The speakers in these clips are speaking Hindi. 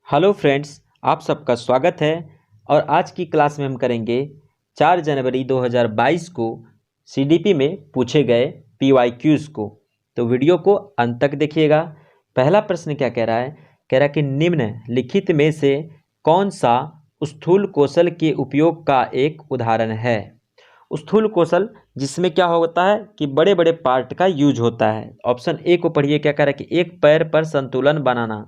हेलो फ्रेंड्स, आप सबका स्वागत है। और आज की क्लास में हम करेंगे 4 जनवरी 2022 को सीडीपी में पूछे गए पीवाईक्यूज़ को। तो वीडियो को अंत तक देखिएगा। पहला प्रश्न क्या कह रहा है? कह रहा है कि निम्नलिखित में से कौन सा स्थूल कौशल के उपयोग का एक उदाहरण है। स्थूल कौशल जिसमें क्या होता है कि बड़े बड़े पार्ट का यूज होता है। ऑप्शन ए को पढ़िए, क्या कह रहा है कि एक पैर पर संतुलन बनाना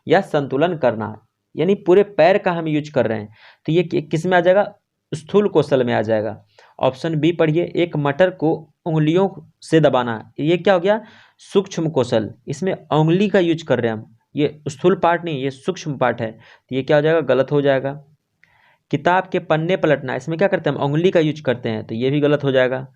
या संतुलन करना, यानी पूरे पैर का हम यूज कर रहे हैं, तो ये किस में आ जाएगा? स्थूल कौशल में आ जाएगा। ऑप्शन बी पढ़िए, एक मटर को उंगलियों से दबाना, ये क्या हो गया? सूक्ष्म कौशल, इसमें उंगली का यूज कर रहे हैं हम, ये स्थूल पार्ट नहीं, ये सूक्ष्म पार्ट है, तो ये क्या हो जाएगा? गलत हो जाएगा। किताब के पन्ने पलटना, इसमें क्या करते हैं हम? उंगली का यूज करते हैं, तो ये भी गलत हो जाएगा।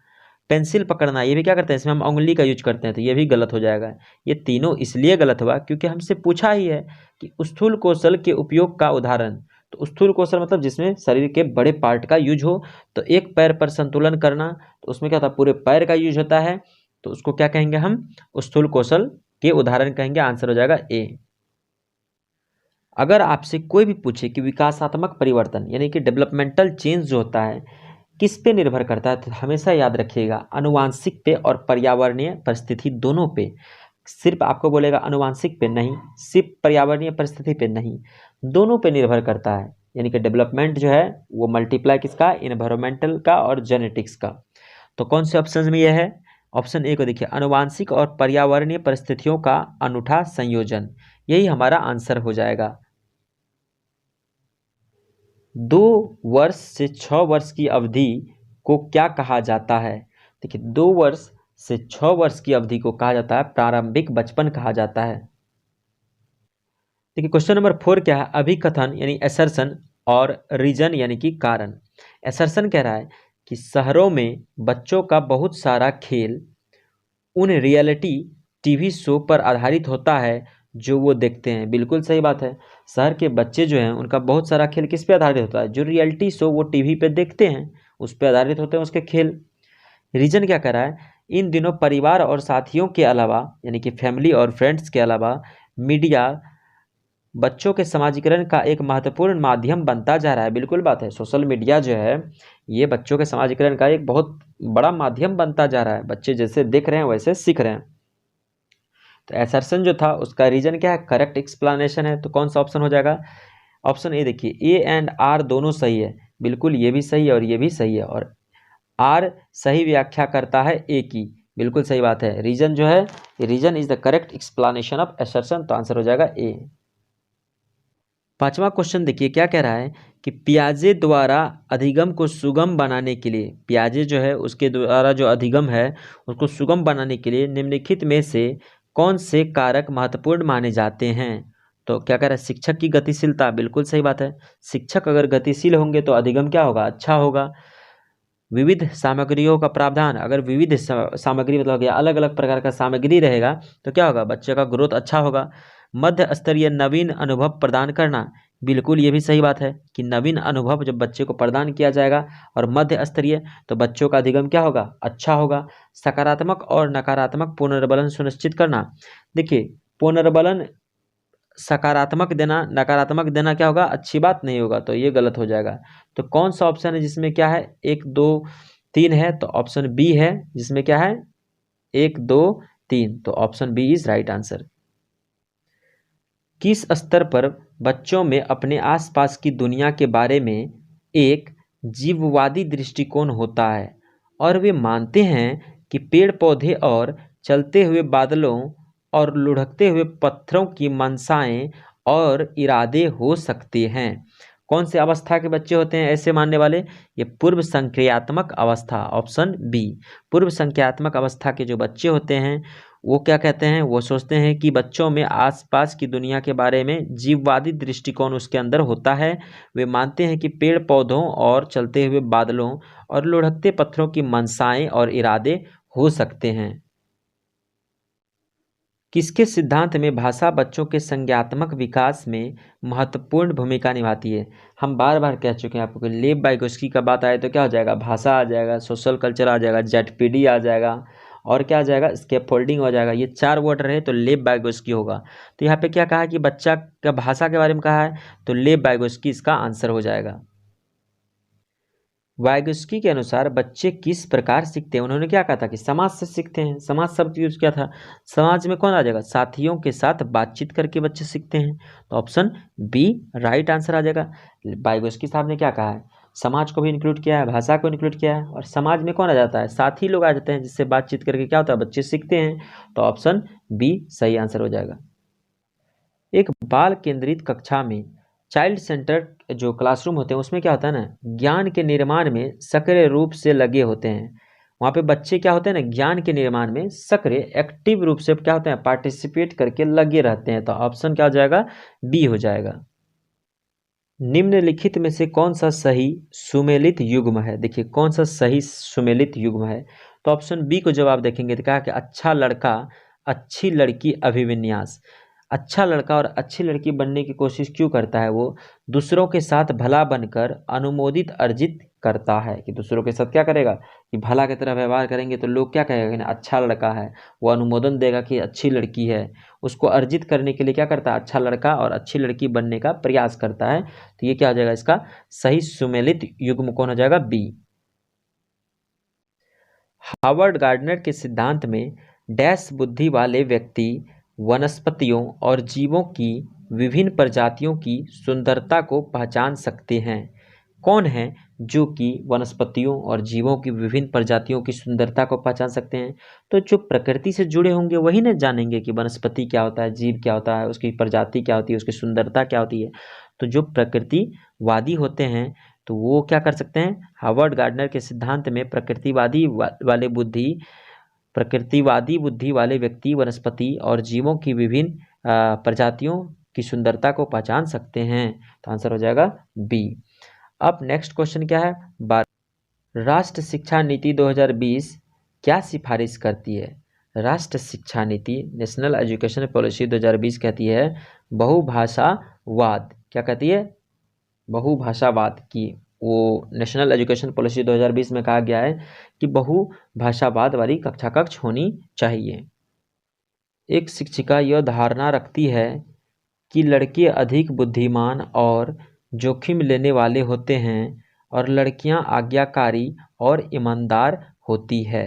पेंसिल पकड़ना, ये भी क्या करते हैं? इसमें हम उंगली का यूज करते हैं, तो ये भी गलत हो जाएगा। ये तीनों इसलिए गलत हुआ क्योंकि हमसे पूछा ही है कि स्थूल कौशल के उपयोग का उदाहरण। तो स्थूल कौशल मतलब जिसमें शरीर के बड़े पार्ट का यूज हो। तो एक पैर पर संतुलन करना, तो उसमें क्या था? पूरे पैर का यूज होता है, तो उसको क्या कहेंगे हम? स्थूल कौशल के उदाहरण कहेंगे। आंसर हो जाएगा ए। अगर आपसे कोई भी पूछे कि विकासात्मक परिवर्तन यानी कि डेवलपमेंटल चेंज जो होता है किस पे निर्भर करता है, तो हमेशा याद रखिएगा आनुवांशिक पे और पर्यावरणीय परिस्थिति दोनों पे। सिर्फ आपको बोलेगा आनुवांशिक पे नहीं, सिर्फ पर्यावरणीय परिस्थिति पे नहीं, दोनों पे निर्भर करता है। यानी कि डेवलपमेंट जो है वो मल्टीप्लाई किसका? इन्वायरमेंटल का और जेनेटिक्स का। तो कौन से ऑप्शन में यह है? ऑप्शन ए को देखिए, आनुवांशिक और पर्यावरणीय परिस्थितियों का अनूठा संयोजन, यही हमारा आंसर हो जाएगा। 2 वर्ष से 6 वर्ष की अवधि को क्या कहा जाता है? देखिए, 2 वर्ष से 6 वर्ष की अवधि को कहा जाता है प्रारंभिक बचपन कहा जाता है। देखिए, क्वेश्चन नंबर 4 क्या है? अभिकथन यानी असर्शन और रीजन यानी कि कारण। असर्शन कह रहा है कि शहरों में बच्चों का बहुत सारा खेल उन रियलिटी टीवी शो पर आधारित होता है जो वो देखते हैं। बिल्कुल सही बात है। शहर के बच्चे जो हैं उनका बहुत सारा खेल किस पे आधारित होता है? जो रियलिटी शो वो टीवी पे देखते हैं उस पे आधारित होते हैं उसके खेल। रीजन क्या कर रहा है? इन दिनों परिवार और साथियों के अलावा यानी कि फैमिली और फ्रेंड्स के अलावा मीडिया बच्चों के समाजीकरण का एक महत्वपूर्ण माध्यम बनता जा रहा है। बिल्कुल बात है। सोशल मीडिया जो है ये बच्चों के समाजीकरण का एक बहुत बड़ा माध्यम बनता जा रहा है। बच्चे जैसे देख रहे हैं वैसे सीख रहे हैं। तो एसर्शन जो था उसका रीजन क्या है? करेक्ट एक्सप्लेनेशन है। तो कौन सा ऑप्शन हो जाएगा? ऑप्शन ए देखिए, ए एंड आर दोनों सही है। बिल्कुल, ये भी सही है और ये भी सही है, और आर सही व्याख्या करता है ए की। बिल्कुल सही बात है। रीजन जो है, reason is the correct explanation of assertion, तो आंसर हो जाएगा ए। 5वां क्वेश्चन देखिए क्या कह रहा है कि पियाजे द्वारा अधिगम को सुगम बनाने के लिए, पियाजे जो है उसके द्वारा जो अधिगम है उसको सुगम बनाने के लिए निम्नलिखित में से कौन से कारक महत्वपूर्ण माने जाते हैं? तो क्या कह रहा है? शिक्षक की गतिशीलता। बिल्कुल सही बात है। शिक्षक अगर गतिशील होंगे तो अधिगम क्या होगा? अच्छा होगा। विविध सामग्रियों का प्रावधान, अगर विविध सामग्री मतलब गया अलग अलग प्रकार का सामग्री रहेगा तो क्या होगा? बच्चे का ग्रोथ अच्छा होगा। मध्य स्तरीय नवीन अनुभव प्रदान करना, बिल्कुल ये भी सही बात है कि नवीन अनुभव जब बच्चे को प्रदान किया जाएगा और मध्य स्तरीय, तो बच्चों का अधिगम क्या होगा? अच्छा होगा। सकारात्मक और नकारात्मक पुनर्बलन सुनिश्चित करना। देखिए, पुनर्बलन सकारात्मक देना, नकारात्मक देना क्या होगा? अच्छी बात नहीं होगा, तो ये गलत हो जाएगा। तो कौन सा ऑप्शन है जिसमें क्या है? 1 2 3 है, तो ऑप्शन बी है जिसमें क्या है? 1 2 3, तो option B is right answer. किस स्तर पर बच्चों में अपने आसपास की दुनिया के बारे में एक जीववादी दृष्टिकोण होता है और वे मानते हैं कि पेड़ पौधे और चलते हुए बादलों और लुढ़कते हुए पत्थरों की मंशाएं और इरादे हो सकते हैं? कौन से अवस्था के बच्चे होते हैं ऐसे मानने वाले? ये पूर्व संक्रियात्मक अवस्था, ऑप्शन बी। पूर्व संक्रियात्मक अवस्था के जो बच्चे होते हैं वो क्या कहते हैं? वो सोचते हैं कि बच्चों में आसपास की दुनिया के बारे में जीववादी दृष्टिकोण उसके अंदर होता है। वे मानते हैं कि पेड़ पौधों और चलते हुए बादलों और लुढ़कते पत्थरों की मंशाएं और इरादे हो सकते हैं। किसके सिद्धांत में भाषा बच्चों के संज्ञानात्मक विकास में महत्वपूर्ण भूमिका निभाती है? हम बार बार कह चुके हैं आपको, लेव वाइगोस्की का बात आए तो क्या हो जाएगा? भाषा आ जाएगा, सोशल कल्चर आ जाएगा, जेडपीडी आ जाएगा, और क्या आ जाएगा, स्कैफोल्डिंग हो जाएगा। ये 4 वर्ड रहे तो लेब वाइगोस्की होगा। तो यहाँ पे क्या कहा है कि बच्चा का भाषा के बारे में कहा है, तो लेब वाइगोस्की इसका आंसर हो जाएगा। वाइगोस्की के अनुसार बच्चे किस प्रकार सीखते हैं, उन्होंने क्या कहा था कि समाज से सीखते हैं। समाज शब्द यूज किया था। समाज में कौन आ जाएगा, साथियों के साथ बातचीत करके बच्चे सीखते हैं। तो ऑप्शन बी राइट आंसर आ जाएगा। वाइगोस्की साहब ने क्या कहा है, समाज को भी इंक्लूड किया है, भाषा को इंक्लूड किया है, और समाज में कौन आ जाता है, साथी लोग आ जाते हैं, जिससे बातचीत करके क्या होता है, बच्चे सीखते हैं। तो ऑप्शन बी सही आंसर हो जाएगा। एक बाल केंद्रित कक्षा में चाइल्ड सेंटर जो क्लासरूम होते हैं उसमें क्या होता है ना, ज्ञान के निर्माण में सक्रिय रूप से लगे होते हैं। वहाँ पे बच्चे क्या होते हैं ना, ज्ञान के निर्माण में सक्रिय एक्टिव रूप से क्या होते हैं, पार्टिसिपेट करके लगे रहते हैं। तो ऑप्शन क्या हो जाएगा, बी हो जाएगा। निम्नलिखित में से कौन सा सही सुमेलित युग्म है, देखिए कौन सा सही सुमेलित युग्म है। तो ऑप्शन बी को जब आप देखेंगे तो कहा कि अच्छा लड़का अच्छी लड़की अभिविन्यास। अच्छा लड़का और अच्छी लड़की बनने की कोशिश क्यों करता है, वो दूसरों के साथ भला बनकर अनुमोदित अर्जित करता है। कि दूसरों के साथ क्या करेगा, कि भला की तरह व्यवहार करेंगे तो लोग क्या कहेगा कि अच्छा लड़का है, वो अनुमोदन देगा कि अच्छी लड़की है। उसको अर्जित करने के लिए क्या करता है, अच्छा लड़का और अच्छी लड़की बनने का प्रयास करता है। तो ये क्या हो जाएगा, इसका सही सुमेलित युग्म कौन हो जाएगा, बी। हार्वर्ड गार्डनर के सिद्धांत में डैश बुद्धि वाले व्यक्ति वनस्पतियों और जीवों की विभिन्न प्रजातियों की सुंदरता को पहचान सकते हैं। कौन है जो कि वनस्पतियों और जीवों की विभिन्न प्रजातियों की सुंदरता को पहचान सकते हैं। तो जो प्रकृति से जुड़े होंगे वही ना जानेंगे कि वनस्पति क्या होता है, जीव क्या होता है, उसकी प्रजाति क्या होती है, उसकी सुंदरता क्या होती है। तो जो प्रकृतिवादी होते हैं तो वो क्या कर सकते हैं, हार्वर्ड गार्डनर के सिद्धांत में प्रकृतिवादी बुद्धि वाले व्यक्ति वनस्पति और जीवों की विभिन्न प्रजातियों की सुंदरता को पहचान सकते हैं। तो आंसर हो जाएगा बी। अब नेक्स्ट क्वेश्चन क्या है, राष्ट्र शिक्षा नीति 2020 क्या सिफारिश करती है। राष्ट्र शिक्षा नीति नेशनल एजुकेशन पॉलिसी 2020 कहती है बहुभाषावाद, क्या कहती है, बहुभाषावाद की। वो नेशनल एजुकेशन पॉलिसी 2020 में कहा गया है कि बहुभाषावाद वाली कक्षा कक्ष होनी चाहिए। एक शिक्षिका यह धारणा रखती है कि लड़के अधिक बुद्धिमान और जोखिम लेने वाले होते हैं और लड़कियां आज्ञाकारी और ईमानदार होती है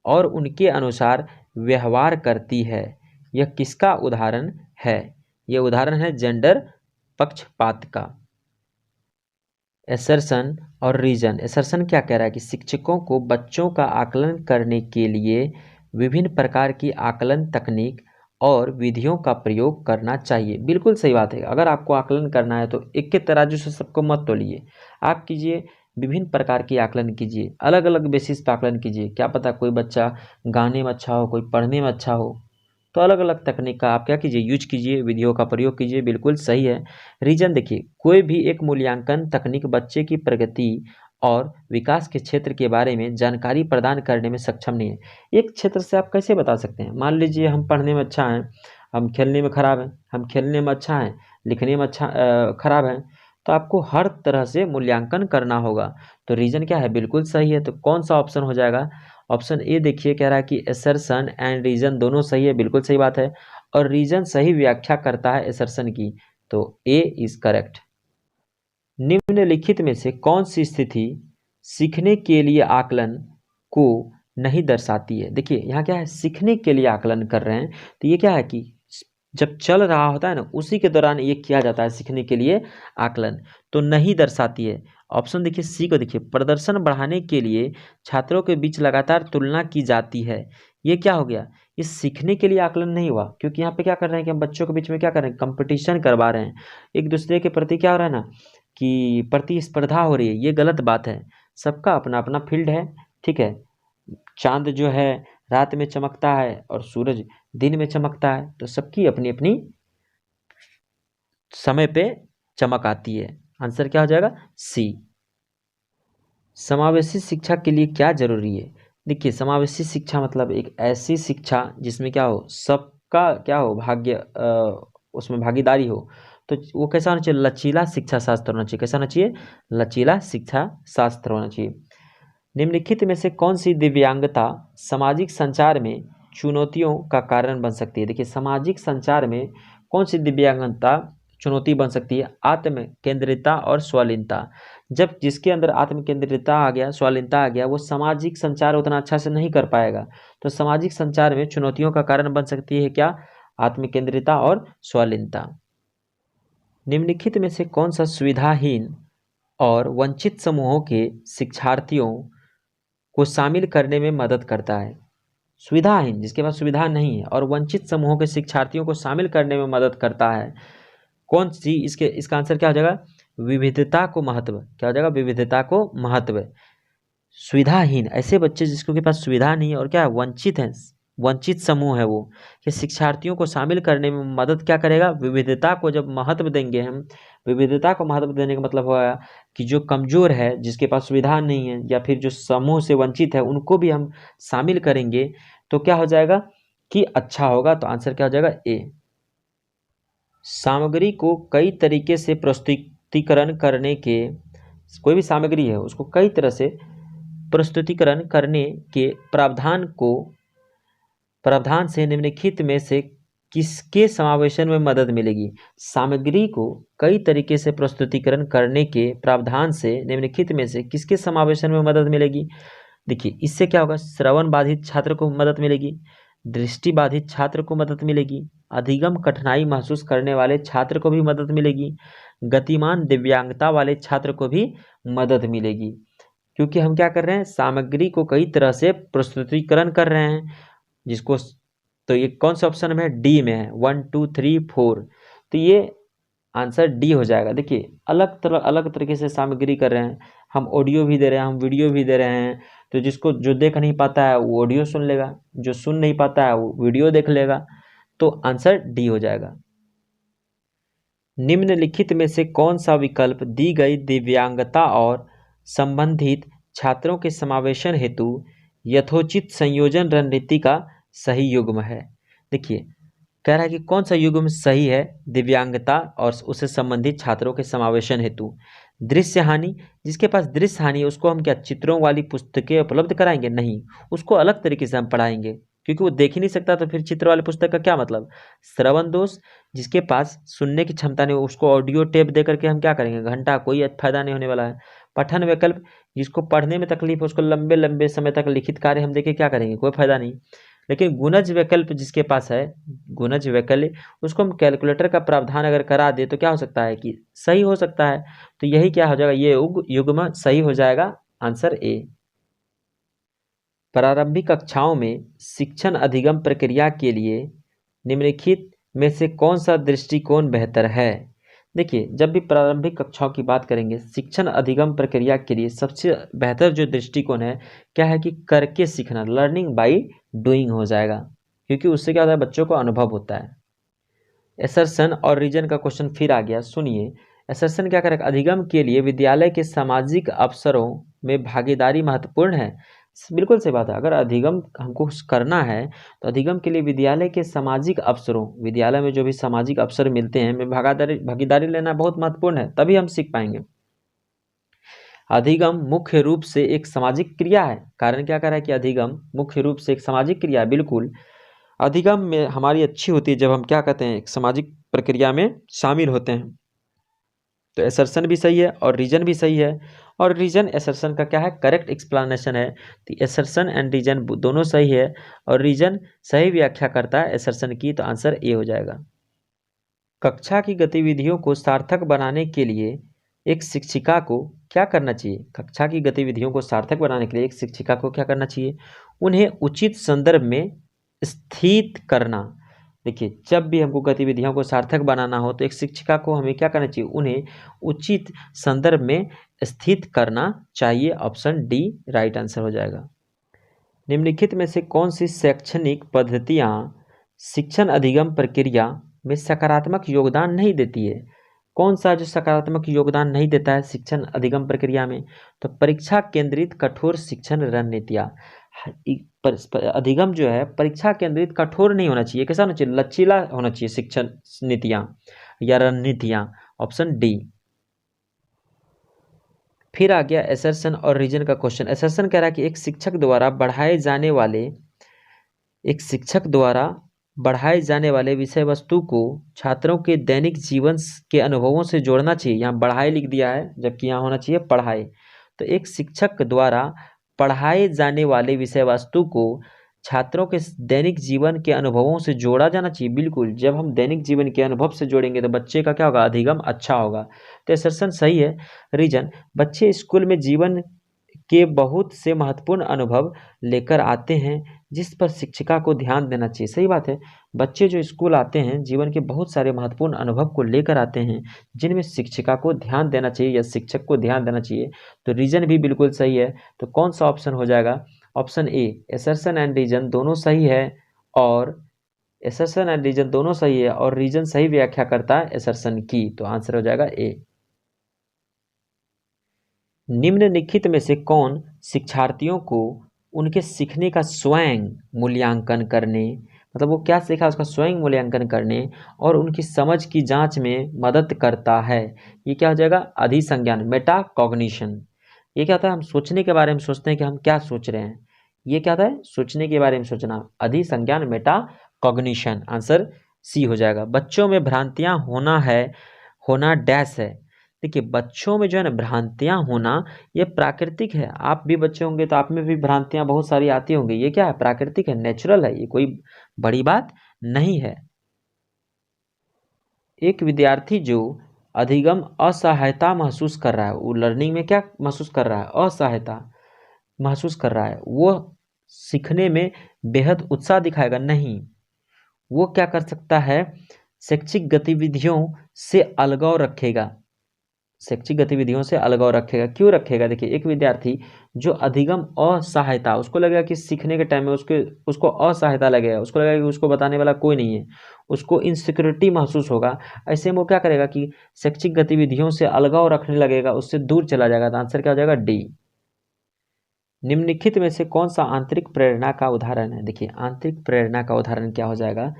और उनके अनुसार व्यवहार करती है। यह किसका उदाहरण है, यह उदाहरण है जेंडर पक्षपात का। एसर्शन और रीजन। एसर्शन क्या कह रहा है कि शिक्षकों को बच्चों का आकलन करने के लिए विभिन्न प्रकार की आकलन तकनीक और विधियों का प्रयोग करना चाहिए। बिल्कुल सही बात है। अगर आपको आकलन करना है तो एक के तराजू से सबको मत तोलिए, आप कीजिए विभिन्न प्रकार की आकलन कीजिए, अलग अलग बेसिस पर आकलन कीजिए। क्या पता कोई बच्चा गाने में अच्छा हो, कोई पढ़ने में अच्छा हो, तो अलग अलग तकनीक का आप क्या कीजिए, यूज कीजिए, विधियों का प्रयोग कीजिए। बिल्कुल सही है। रीजन देखिए, कोई भी एक मूल्यांकन तकनीक बच्चे की प्रगति और विकास के क्षेत्र के बारे में जानकारी प्रदान करने में सक्षम नहीं है। एक क्षेत्र से आप कैसे बता सकते हैं, मान लीजिए हम पढ़ने में अच्छा हैं, हम खेलने में खराब हैं, हम खेलने में अच्छा हैं, लिखने में अच्छा खराब हैं, तो आपको हर तरह से मूल्यांकन करना होगा। तो रीजन क्या है, बिल्कुल सही है। तो कौन सा ऑप्शन हो जाएगा, ऑप्शन ए देखिए, कह रहा है कि एसर्शन एंड रीजन दोनों सही है, बिल्कुल सही बात है। और रीजन सही व्याख्या करता है एसर्शन की, तो ए इज करेक्ट। निम्नलिखित में से कौन सी स्थिति सीखने के लिए आकलन को नहीं दर्शाती है। देखिए यहाँ क्या है, सीखने के लिए आकलन कर रहे हैं, तो ये क्या है कि जब चल रहा होता है ना उसी के दौरान ये किया जाता है सीखने के लिए आकलन, तो नहीं दर्शाती है। ऑप्शन देखिए सी को देखिए, प्रदर्शन बढ़ाने के लिए छात्रों के बीच लगातार तुलना की जाती है। ये क्या हो गया, ये सीखने के लिए आकलन नहीं हुआ, क्योंकि यहाँ पे क्या कर रहे हैं कि हम बच्चों के बीच में क्या कर रहे हैं, कंपटीशन करवा रहे हैं, एक दूसरे के प्रति क्या हो रहा है ना कि प्रतिस्पर्धा हो रही है। ये गलत बात है। सबका अपना अपना फील्ड है, ठीक है। चांद जो है रात में चमकता है और सूरज दिन में चमकता है, तो सबकी अपनी अपनी समय पे चमक आती है। आंसर क्या हो जाएगा, सी। समावेशी शिक्षा के लिए क्या जरूरी है। देखिए समावेशी शिक्षा मतलब एक ऐसी शिक्षा जिसमें क्या हो, सबका क्या हो, उसमें भागीदारी हो। तो वो कैसा होना चाहिए, लचीला शिक्षा शास्त्र होना चाहिए। कैसा होना चाहिए, लचीला शिक्षा शास्त्र होना चाहिए। निम्नलिखित में से कौन सी दिव्यांगता सामाजिक संचार में चुनौतियों का कारण बन सकती है? देखिए, सामाजिक संचार में कौन सी दिव्यांगता चुनौती बन सकती है? आत्म केंद्रितता और स्वलीनता। जब जिसके अंदर आत्म केंद्रितता आ गया, स्वलीनता आ गया, वो सामाजिक संचार उतना अच्छा से नहीं कर पाएगा। तो सामाजिक संचार में चुनौतियों का कारण बन सकती है क्या? आत्म केंद्रितता और स्वलीनता। निम्नलिखित में से कौन सा सुविधाहीन और वंचित समूहों के शिक्षार्थियों को शामिल करने में मदद करता है? सुविधाहीन, जिसके पास सुविधा नहीं है, और वंचित समूहों के शिक्षार्थियों को शामिल करने में मदद करता है। कौन सी? इसका आंसर क्या हो जाएगा? विविधता को महत्व। क्या हो जाएगा? विविधता को महत्व। सुविधाहीन ऐसे बच्चे जिसके पास सुविधा नहीं है और क्या है, वंचित है, वंचित समूह है वो, कि शिक्षार्थियों को शामिल करने में मदद क्या करेगा? विविधता को जब महत्व देंगे हम, विविधता को महत्व देने का मतलब होगा कि जो कमजोर है, जिसके पास सुविधा नहीं है, या फिर जो समूह से वंचित है, उनको भी हम शामिल करेंगे तो क्या हो जाएगा कि अच्छा होगा। तो आंसर क्या हो जाएगा? ए। सामग्री को कई तरीके से प्रस्तुतिकरण करने के, कोई भी सामग्री है उसको कई तरह से प्रस्तुतिकरण करने के प्रावधान से निम्नलिखित में से किसके समावेशन में मदद मिलेगी? सामग्री को कई तरीके से प्रस्तुतिकरण करने के प्रावधान से निम्नलिखित में से किसके समावेशन में मदद मिलेगी? देखिए, इससे क्या होगा? श्रवण बाधित छात्र को मदद मिलेगी, दृष्टि बाधित छात्र को मदद मिलेगी, अधिगम कठिनाई महसूस करने वाले छात्र को भी मदद मिलेगी, गतिमान दिव्यांगता वाले छात्र को भी मदद मिलेगी। क्योंकि हम क्या कर रहे हैं? सामग्री को कई तरह से प्रस्तुतिकरण कर रहे हैं, जिसको, तो ये कौन सा ऑप्शन में है? डी में है, 1 2 3 4। तो ये आंसर डी हो जाएगा। देखिए, अलग तरीके से सामग्री कर रहे हैं, हम ऑडियो भी दे रहे हैं, हम वीडियो भी दे रहे हैं। तो जिसको जो देख नहीं पाता है वो ऑडियो सुन लेगा, जो सुन नहीं पाता है वो वीडियो देख लेगा। तो आंसर डी हो जाएगा। निम्नलिखित में से कौन सा विकल्प दी गई दिव्यांगता और संबंधित छात्रों के समावेशन हेतु यथोचित संयोजन रणनीति का सही युग्म है? देखिए, कह रहा है कि कौन सा युग्म सही है दिव्यांगता और उससे संबंधित छात्रों के समावेशन हेतु? दृश्य हानि, जिसके पास दृश्य हानि है उसको हम क्या चित्रों वाली पुस्तकें उपलब्ध कराएंगे? नहीं, उसको अलग तरीके से हम पढ़ाएंगे, क्योंकि वो देख ही नहीं सकता, तो फिर चित्र वाली पुस्तक का क्या मतलब? श्रवण दोष, जिसके पास सुनने की क्षमता नहीं, उसको ऑडियो टेप दे करके हम क्या करेंगे? घंटा, कोई फायदा नहीं होने वाला है। पठन विकल्प, जिसको पढ़ने में तकलीफ है उसको लंबे लंबे समय तक लिखित कार्य हम देके क्या करेंगे? कोई फायदा नहीं। लेकिन गुणज विकल्प जिसके पास है, गुणज विकल्प, उसको हम कैलकुलेटर का प्रावधान अगर करा दे तो क्या हो सकता है कि सही हो सकता है। तो यही क्या हो जाएगा? ये युग्म सही हो जाएगा, आंसर ए। प्रारंभिक कक्षाओं में शिक्षण अधिगम प्रक्रिया के लिए निम्नलिखित में से कौन सा दृष्टिकोण बेहतर है? देखिए, जब भी प्रारंभिक कक्षाओं की बात करेंगे, शिक्षण अधिगम प्रक्रिया के लिए सबसे बेहतर जो दृष्टिकोण है क्या है कि करके सीखना, लर्निंग बाय डूइंग हो जाएगा, क्योंकि उससे क्या होता है? बच्चों को अनुभव होता है। एसर्शन और रीजन का क्वेश्चन फिर आ गया, सुनिए। एसर्शन क्या करेगा? अधिगम के लिए विद्यालय के सामाजिक अवसरों में भागीदारी महत्वपूर्ण है। बिल्कुल सही बात है। अगर अधिगम हमको करना है तो अधिगम के लिए विद्यालय के सामाजिक अवसरों, विद्यालय में जो भी सामाजिक अवसर मिलते हैं में भागीदारी लेना बहुत महत्वपूर्ण है, तभी हम सीख पाएंगे। अधिगम मुख्य रूप से एक सामाजिक क्रिया है। कारण क्या कह रहा है कि अधिगम मुख्य रूप से एक सामाजिक क्रिया है। बिल्कुल, अधिगम में हमारी अच्छी होती है जब हम क्या कहते हैं? एक सामाजिक प्रक्रिया में शामिल होते हैं। तो एसर्शन भी सही है और रीजन भी सही है, और रीजन एसर्शन का क्या है? करेक्ट एक्सप्लेनेशन है। तो एसर्शन एंड रीजन दोनों सही है, और रीजन सही व्याख्या करता है एसर्शन की। तो आंसर ए हो जाएगा। कक्षा की गतिविधियों को सार्थक बनाने के लिए एक शिक्षिका को क्या करना चाहिए? कक्षा की गतिविधियों को सार्थक बनाने के लिए एक शिक्षिका को क्या करना चाहिए? उन्हें उचित संदर्भ में स्थित करना। देखिए, जब भी हमको गतिविधियों को सार्थक बनाना हो तो एक शिक्षिका को हमें क्या करना चाहिए? उन्हें उचित संदर्भ में स्थित करना चाहिए। ऑप्शन डी राइट आंसर हो जाएगा। निम्नलिखित में से कौन सी शैक्षणिक पद्धतियाँ शिक्षण अधिगम प्रक्रिया में सकारात्मक योगदान नहीं देती है? कौन सा जो सकारात्मक योगदान नहीं देता है शिक्षण अधिगम प्रक्रिया में? तो परीक्षा केंद्रित कठोर शिक्षण रणनीतियाँ। अधिगम जो है परीक्षा केंद्रित कठोर नहीं होना चाहिए, कैसा होना चाहिए? लचीला होना चाहिए शिक्षण नीतियाँ या रणनीतियाँ। Option D. फिर आ गया एसर्शन और रीजन का क्वेश्चन। एसर्शन कह रहा है कि एक शिक्षक द्वारा बढ़ाए जाने वाले विषय वस्तु को छात्रों के दैनिक जीवन के अनुभवों से जोड़ना चाहिए। यहाँ बढ़ाए लिख दिया है, जबकि यहाँ होना चाहिए पढ़ाए। तो एक शिक्षक द्वारा पढ़ाए जाने वाले विषय वस्तु को छात्रों के दैनिक जीवन के अनुभवों से जोड़ा जाना चाहिए। बिल्कुल, जब हम दैनिक जीवन के अनुभव से जोड़ेंगे तो बच्चे का क्या होगा, अधिगम अच्छा होगा। तो एसर्शन सही है। रीजन, बच्चे स्कूल में जीवन के बहुत से महत्वपूर्ण अनुभव लेकर आते हैं जिस पर शिक्षिका को ध्यान देना चाहिए। सही बात है, बच्चे जो स्कूल आते हैं जीवन के बहुत सारे महत्वपूर्ण अनुभव को लेकर आते हैं जिनमें शिक्षिका को ध्यान देना चाहिए या शिक्षक को ध्यान देना चाहिए। तो रीजन भी बिल्कुल सही है। तो कौन सा ऑप्शन हो जाएगा, option A, assertion and reason दोनों सही है। और एसर्शन एंड रीजन दोनों सही है और रीजन सही व्याख्या करता है एसर्शन की। तो आंसर हो जाएगा ए। निम्नलिखित में से कौन शिक्षार्थियों को उनके सीखने का स्वयं मूल्यांकन करने, मतलब वो क्या सीखा उसका स्वयं मूल्यांकन करने और उनकी समझ की जांच में मदद करता है? ये क्या हो जाएगा, अधिसंज्ञान, मेटा कॉग्निशन। ये क्या होता है, हम सोचने के बारे में सोचते हैं कि हम क्या सोच रहे हैं। ये क्या होता है, सोचने के बारे में सोचना, अधिसंज्ञान मेटा कॉग्निशन। आंसर सी हो जाएगा। बच्चों में भ्रांतियां होना डैश है। देखिए, बच्चों में जो है ना भ्रांतियां होना ये प्राकृतिक है। आप भी बच्चे होंगे तो आप में भी भ्रांतियां बहुत सारी आती होंगी। ये क्या है, प्राकृतिक है, नेचुरल है, ये कोई बड़ी बात नहीं है। एक विद्यार्थी जो अधिगम असहायता महसूस कर रहा है, वो लर्निंग में क्या महसूस कर रहा है, असहायता महसूस कर रहा है, वो सीखने में बेहद उत्साह दिखाएगा नहीं। वो क्या कर सकता है, शैक्षिक गतिविधियों से अलगाव रखेगा। शैक्षिक गतिविधियों से अलगाव रखेगा। क्यों रखेगा, देखिए, एक विद्यार्थी जो अधिगम असहायता, उसको लगेगा कि सीखने के टाइम में उसको असहायता लगेगा, उसको लगेगा कि उसको बताने वाला कोई नहीं है, उसको इनसिक्योरिटी महसूस होगा। ऐसे में वो क्या करेगा कि शैक्षिक गतिविधियों से अलगाव रखने लगेगा, उससे दूर चला जाएगा। तो आंसर क्या हो जाएगा, डी। निम्नलिखित में से कौन सा आंतरिक प्रेरणा का उदाहरण है? देखिए, आंतरिक प्रेरणा का उदाहरण क्या हो जाएगा,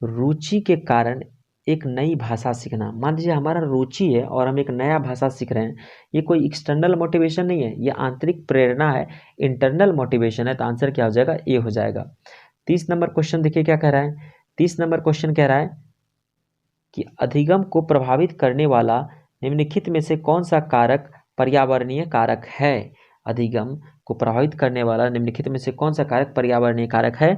रुचि के कारण एक नई भाषा सीखना। मान लीजिए हमारा रुचि है और हम एक नया भाषा सीख रहे हैं, ये कोई एक्सटर्नल मोटिवेशन नहीं है, ये आंतरिक प्रेरणा है, इंटरनल मोटिवेशन है। तो आंसर क्या हो जाएगा, ए हो जाएगा। 30 नंबर क्वेश्चन देखिए क्या कह रहा है। 30 नंबर क्वेश्चन कह रहा है कि अधिगम को प्रभावित करने वाला निम्नलिखित में से कौन सा कारक पर्यावरणीय कारक है? अधिगम को प्रभावित करने वाला निम्नलिखित में से कौन सा कारक पर्यावरणीय कारक है?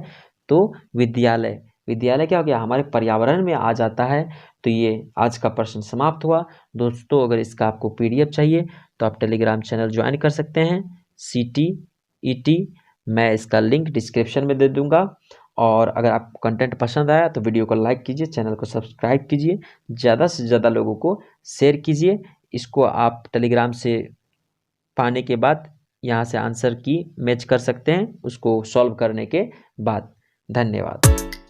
तो विद्यालय। विद्यालय क्या हो गया, हमारे पर्यावरण में आ जाता है। तो ये आज का प्रश्न समाप्त हुआ। दोस्तों, अगर इसका आपको PDF चाहिए तो आप टेलीग्राम चैनल ज्वाइन कर सकते हैं, CTET। मैं इसका लिंक डिस्क्रिप्शन में दे दूंगा। और अगर आपको कंटेंट पसंद आया तो वीडियो को लाइक कीजिए, चैनल को सब्सक्राइब कीजिए, ज़्यादा से ज़्यादा लोगों को शेयर कीजिए। इसको आप टेलीग्राम से पाने के बाद यहाँ से आंसर की मैच कर सकते हैं, उसको सॉल्व करने के बाद। धन्यवाद।